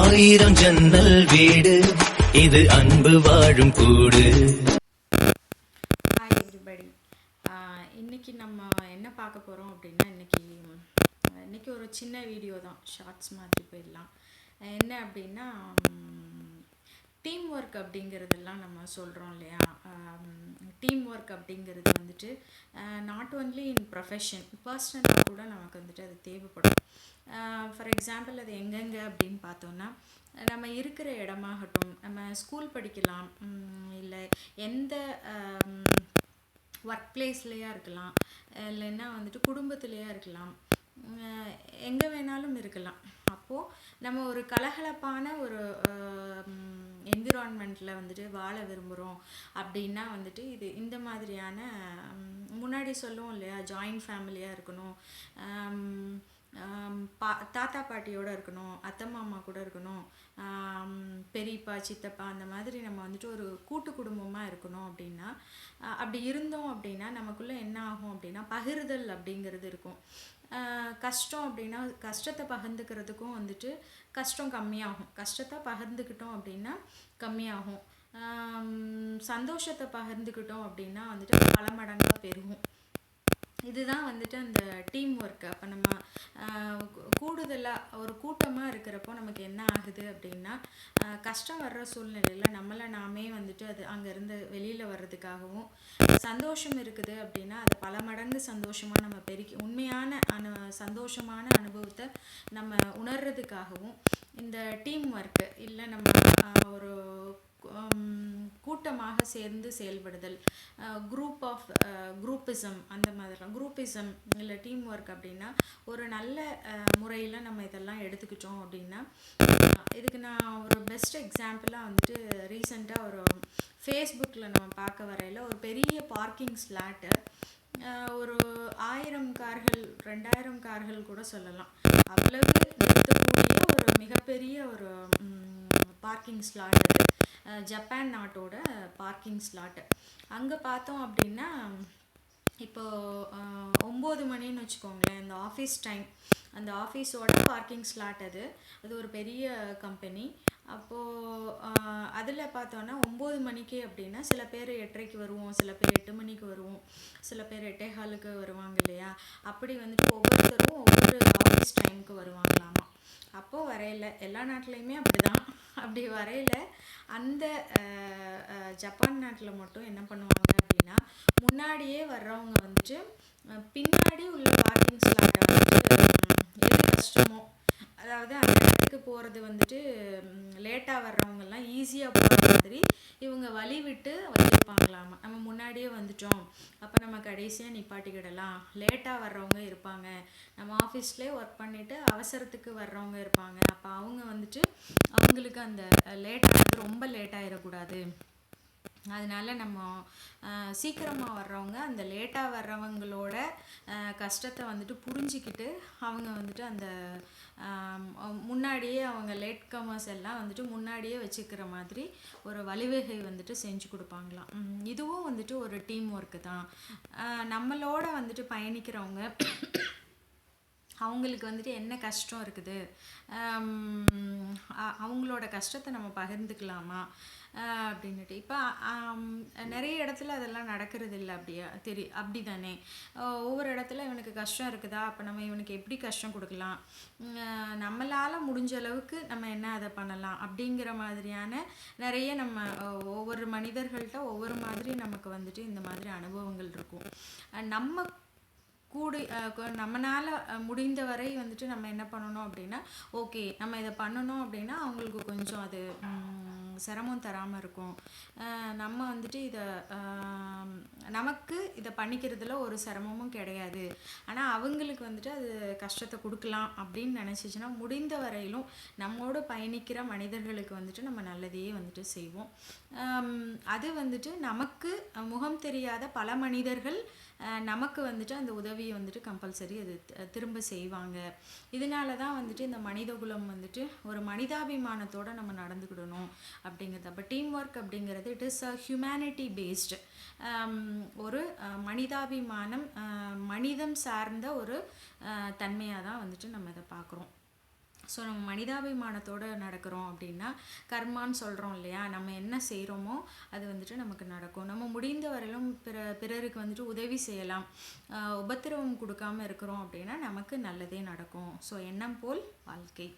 ஆயிரம் ஜன்னல் வீடு இது அன்பு வாழும் கூடு. Hi everybody. இன்னைக்கு நம்ம என்ன பார்க்க போகிறோம் அப்படின்னா இன்னைக்கு ஒரு சின்ன வீடியோ தான், ஷார்ட்ஸ் மாதிரி போயிடலாம். என்ன அப்படின்னா டீம் ஒர்க் அப்படிங்கிறதெல்லாம் நம்ம சொல்கிறோம் இல்லையா. டீம் ஒர்க் அப்படிங்கிறது வந்துட்டு நாட் ஓன்லி இன் ப்ரொஃபஷன், பர்சனலாக கூட நமக்கு வந்துட்டு அது தேவைப்படும். ஃபார் எக்ஸாம்பிள் அது எங்கெங்கே அப்படின்னு பார்த்தோன்னா, நம்ம இருக்கிற இடமாகட்டும், நம்ம ஸ்கூல் படிக்கலாம், இல்லை எந்த ஒர்க் பிளேஸ்லையாக இருக்கலாம், இல்லைன்னா வந்துட்டு குடும்பத்துலேயா இருக்கலாம், எங்கே வேணாலும் இருக்கலாம். அப்போது நம்ம ஒரு கலகலப்பான ஒரு என்விரான்மெண்ட்டில் வந்துட்டு வாழ விரும்புகிறோம் அப்படின்னா வந்துட்டு இந்த மாதிரியான முன்னாடி சொல்லுவோம் இல்லையா, ஜாயிண்ட் ஃபேமிலியாக இருக்கணும், தாத்தா பாட்டியோடு இருக்கணும், அத்தை மாமா கூட இருக்கணும், பெரியப்பா சித்தப்பா, அந்த மாதிரி நம்ம வந்துட்டு ஒரு கூட்டு குடும்பமாக இருக்கணும். அப்படின்னா அப்படி இருந்தோம் அப்படின்னா நமக்குள்ளே என்ன ஆகும் அப்படின்னா பகிர்தல் அப்படிங்கிறது இருக்கும். கஷ்டம் அப்படின்னா கஷ்டத்தை பகிர்ந்துக்கிறதுக்கும் வந்துட்டு கஷ்டம் கம்மியாகும், கஷ்டத்தை பகிர்ந்துக்கிட்டோம் அப்படின்னா கம்மியாகும், சந்தோஷத்தை பகிர்ந்துக்கிட்டோம் அப்படின்னா வந்துட்டு பல மடங்காக பெருகும். இதுதான் வந்துட்டு அந்த டீம் ஒர்க்கு. அப்போ நம்ம கூடுதலாக ஒரு கூட்டமாக இருக்கிறப்போ நமக்கு என்ன ஆகுது அப்படின்னா, கஷ்டம் வர்ற சூழ்நிலையில் நம்மளை நாமே வந்துட்டு அது அங்கேருந்து வெளியில் வர்றதுக்காகவும், சந்தோஷம் இருக்குது அப்படின்னா அது பல மடங்கு சந்தோஷமாக நம்ம பெருக்கி உண்மையான சந்தோஷமான அனுபவத்தை நம்ம உணர்றதுக்காகவும் இந்த டீம் ஒர்க்கு இல்லை நம்ம ஒரு கூட்டமாக சேர்ந்து செயல்படுதல், குரூப்பிசம், அந்த மாதிரிலாம் குரூப்பிசம் இல்லை டீம் ஒர்க் அப்படின்னா ஒரு நல்ல முறையில் நம்ம இதெல்லாம் எடுத்துக்கிட்டோம் அப்படின்னா, இதுக்கு நான் ஒரு பெஸ்ட் எக்ஸாம்பிளாக வந்துட்டு ரீசெண்டாக ஒரு ஃபேஸ்புக்கில் நம்ம பார்க்க வரையில் ஒரு பெரிய பார்க்கிங் ஸ்லாட்டு, ஒரு 1000 கார்கள் 2000 கார்கள் கூட சொல்லலாம், அவ்வளவு நிறுத்தக்கூடிய ஒரு மிகப்பெரிய ஒரு பார்க்கிங் ஸ்லாட் அது, ஜப்பான் நாட்டோட பார்க்கிங் ஸ்லாட்டு. அங்கே பார்த்தோம் அப்படின்னா இப்போது 9 மணின்னு வச்சுக்கோங்களேன், இந்த ஆஃபீஸ் டைம், அந்த ஆஃபீஸோட பார்க்கிங் ஸ்லாட் அது ஒரு பெரிய கம்பெனி. அப்போது அதில் பார்த்தோன்னா 9 மணிக்கு அப்படின்னா சில பேர் 8:30க்கு வருவோம், சில பேர் 8 மணிக்கு வருவோம், சில பேர் 8:15க்கு வருவாங்க இல்லையா. அப்படி வந்துட்டு ஒவ்வொருத்தரும் ஒவ்வொரு ஆஃபீஸ் டைமுக்கு வருவாங்களாமா. அப்போது வரையில் எல்லா நாட்டிலையுமே அப்படி தான். அப்படி வரையில் அந்த ஜப்பான் நாட்டில் மட்டும் என்ன பண்ணுவாங்க அப்படின்னா, முன்னாடியே வர்றவங்க வந்துட்டு பின்னாடி உள்ள பார்க்கிங் ஸ்லாட்டை வந்துட்டு எது கஷ்டமோ, அதாவது அந்த இடத்துக்கு போகிறது வந்துட்டு லேட்டாக வர்றவங்கெல்லாம் ஈஸியாக போகிற மாதிரி இவங்க வழி விட்டு வச்சுருப்பாங்களாமா. நம்ம முன்னாடியே வந்துட்டோம், அப்போ நம்ம கடைசியாக நிப்பாட்டிக்கிடலாம், லேட்டாக வர்றவங்க இருப்பாங்க, நம்ம ஆஃபீஸ்லேயே ஒர்க் பண்ணிவிட்டு அவசரத்துக்கு வர்றவங்க இருப்பாங்க, அப்போ அவங்க வந்துட்டு அவங்களுக்கு அந்த லேட்டாகிறது ரொம்ப லேட் ஆகிடக்கூடாது, அதனால நம்ம சீக்கிரமாக வர்றவங்க அந்த லேட்டாக வர்றவங்களோட கஷ்டத்தை வந்துட்டு புரிஞ்சிக்கிட்டு அவங்க வந்துட்டு அந்த முன்னாடியே அவங்க லேட் கமர்ஸ் எல்லாம் வந்துட்டு முன்னாடியே வச்சுக்கிற மாதிரி ஒரு வழிவகை வந்துட்டு செஞ்சு கொடுப்பாங்களாம். இதுவும் வந்துட்டு ஒரு டீம் ஒர்க்கு தான். நம்மளோட வந்துட்டு பயணிக்கிறவங்க அவங்களுக்கு வந்துட்டு என்ன கஷ்டம் இருக்குது, அவங்களோட கஷ்டத்தை நம்ம பகிர்ந்துக்கலாமா அப்படின்ட்டு. இப்போ நிறைய இடத்துல அதெல்லாம் நடக்கிறது இல்லை, அப்படி தானே. ஒவ்வொரு இடத்துல இவனுக்கு கஷ்டம் இருக்குதா, அப்போ நம்ம இவனுக்கு எப்படி கஷ்டம் கொடுக்கலாம், நம்மளால் முடிஞ்ச அளவுக்கு நம்ம என்ன அதை பண்ணலாம் அப்படிங்கிற மாதிரியான நிறைய நம்ம ஒவ்வொரு மனிதர்கள்ட்ட ஒவ்வொரு மாதிரி நமக்கு வந்துட்டு இந்த மாதிரி அனுபவங்கள் இருக்கும். நம்மளால் முடிந்த வரை வந்துட்டு நம்ம என்ன பண்ணணும் அப்படின்னா, ஓகே நம்ம இதை பண்ணணும் அப்படின்னா அவங்களுக்கு கொஞ்சம் அது சிரமம் தராமல் இருக்கும், நம்ம வந்துட்டு நமக்கு இதை பண்ணிக்கிறதுல ஒரு சிரமமும் கிடையாது, ஆனால் அவங்களுக்கு வந்துட்டு அது கஷ்டத்தை கொடுக்கலாம் அப்படின்னு நினச்சிச்சின்னா முடிந்த வரையிலும் நம்மோடு பயணிக்கிற மனிதர்களுக்கு வந்துட்டு நம்ம நல்லதையே வந்துட்டு செய்வோம். அது வந்துட்டு நமக்கு முகம் தெரியாத பல மனிதர்கள் நமக்கு வந்துட்டு அந்த உதவியை வந்துட்டு கம்பல்சரி அது திரும்ப செய்வாங்க. இதனால தான் வந்துட்டு இந்த மனித குலம் வந்துட்டு ஒரு மனிதாபிமானத்தோடு நம்ம நடந்துக்கிடணும் அப்படிங்கிறது. அப்போ டீம் ஒர்க் அப்படிங்கிறது it is a humanity based, ஒரு மனிதாபிமானம், மனிதம் சார்ந்த ஒரு தன்மையாக தான் வந்துட்டு நம்ம இதை பார்க்குறோம். ஸோ நம்ம மனிதாபிமானத்தோடு நடக்கிறோம் அப்படின்னா கர்மான்னு சொல்கிறோம் இல்லையா, நம்ம என்ன செய்கிறோமோ அது வந்துட்டு நமக்கு நடக்கும். நம்ம முடிந்த வரையிலும் பிறருக்கு வந்துட்டு உதவி செய்யலாம், உபத்திரவம் கொடுக்காம இருக்கிறோம் அப்படின்னா நமக்கு நல்லதே நடக்கும். ஸோ எண்ணம் போல் வாழ்க்கை.